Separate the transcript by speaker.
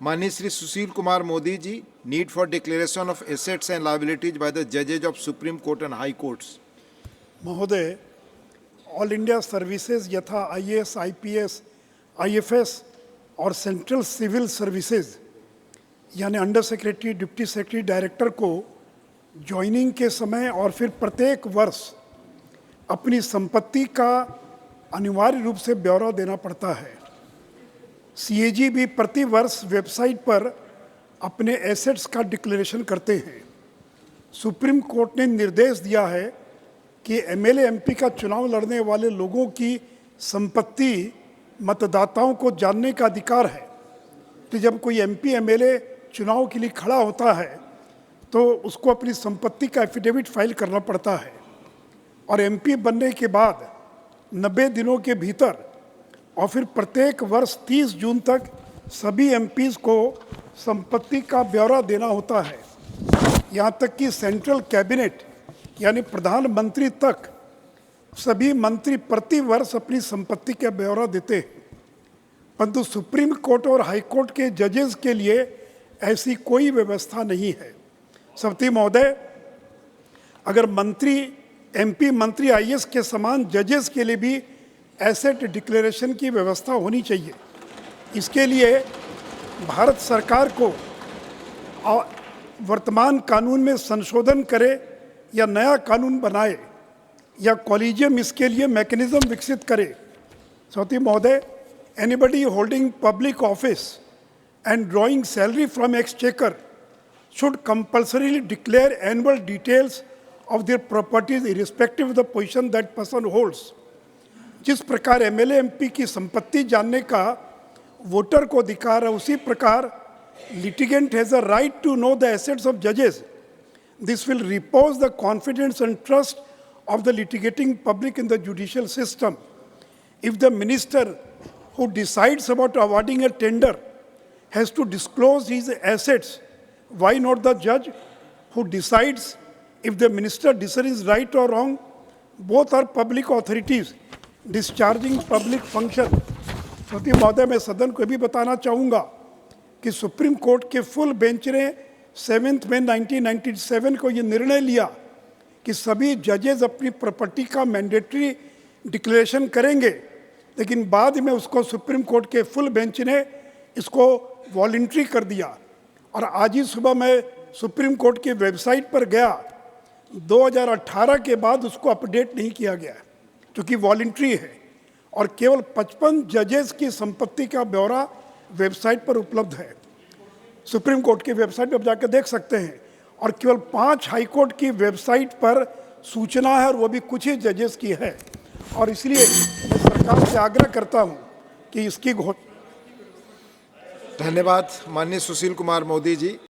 Speaker 1: माननीय Shri Sushil Kumar Modi ji, need for declaration of assets and liabilities by the जजेज of Supreme Court and High Courts.
Speaker 2: महोदय, All India Services यथा IAS, IPS, IFS और Central Civil Services यानी under secretary, deputy secretary, director को joining के समय और फिर प्रत्येक वर्ष अपनी संपत्ति का अनिवार्य रूप से ब्यौरा देना पड़ता है। सीएजी भी प्रति वर्ष वेबसाइट पर अपने एसेट्स का डिक्लेरेशन करते हैं। सुप्रीम कोर्ट ने निर्देश दिया है कि एमएलए एमपी का चुनाव लड़ने वाले लोगों की संपत्ति मतदाताओं को जानने का अधिकार है। तो जब कोई एमपी एमएलए चुनाव के लिए खड़ा होता है तो उसको अपनी संपत्ति का एफिडेविट फाइल करना पड़ता है और एमपी बनने के बाद 90 दिनों के भीतर और फिर प्रत्येक वर्ष 30 जून तक सभी एमपीज़ को संपत्ति का ब्यौरा देना होता है। यहाँ तक कि सेंट्रल कैबिनेट यानी प्रधानमंत्री तक सभी मंत्री प्रति वर्ष अपनी संपत्ति का ब्यौरा देते हैं, परंतु सुप्रीम कोर्ट और हाई कोर्ट के जजेस के लिए ऐसी कोई व्यवस्था नहीं है। सभापति महोदय, अगर मंत्री, एमपी, मंत्री, आईएएस के समान जजेस के लिए भी एसेट डिक्लेरेशन की व्यवस्था होनी चाहिए। इसके लिए भारत सरकार को वर्तमान कानून में संशोधन करे या नया कानून बनाए या कॉलेजियम इसके लिए मैकेनिज्म विकसित करे। सभापति महोदय, anybody holding public office and drawing salary from exchequer should compulsorily declare annual details of their properties irrespective of the position that person holds। जिस प्रकार एमएलए एमपी की संपत्ति जानने का वोटर को अधिकार है, उसी प्रकार litigant has a right to know the assets of judges। This will repose the confidence and trust of the litigating public in the judicial system। If the minister who decides about awarding a tender has to disclose his assets, why not the judge who decides if the minister's decision is right or wrong? Both are public authorities discharging public function। सभापति महोदय, मैं सदन को भी बताना चाहूँगा कि supreme court के फुल बेंच ने 7 मई 1997 को ये निर्णय लिया कि सभी जजेज अपनी प्रॉपर्टी का मैंडेटरी डिक्लेरेशन करेंगे, लेकिन बाद में उसको सुप्रीम कोर्ट के फुल बेंच ने इसको वॉलंटरी कर दिया। और आज ही सुबह मैं सुप्रीम कोर्ट की वेबसाइट पर गया, 2018 के बाद उसको अपडेट नहीं किया गया क्योंकि वॉलंटरी है और केवल 55 जजेस की संपत्ति का ब्यौरा वेबसाइट पर उपलब्ध है। सुप्रीम कोर्ट की वेबसाइट पर आप जाकर देख सकते हैं और केवल 5 हाई कोर्ट की वेबसाइट पर सूचना है और वो भी कुछ ही जजेस की है। और इसलिए मैं सरकार से आग्रह करता हूँ कि इसकी
Speaker 1: धन्यवाद माननीय सुशील कुमार मोदी जी।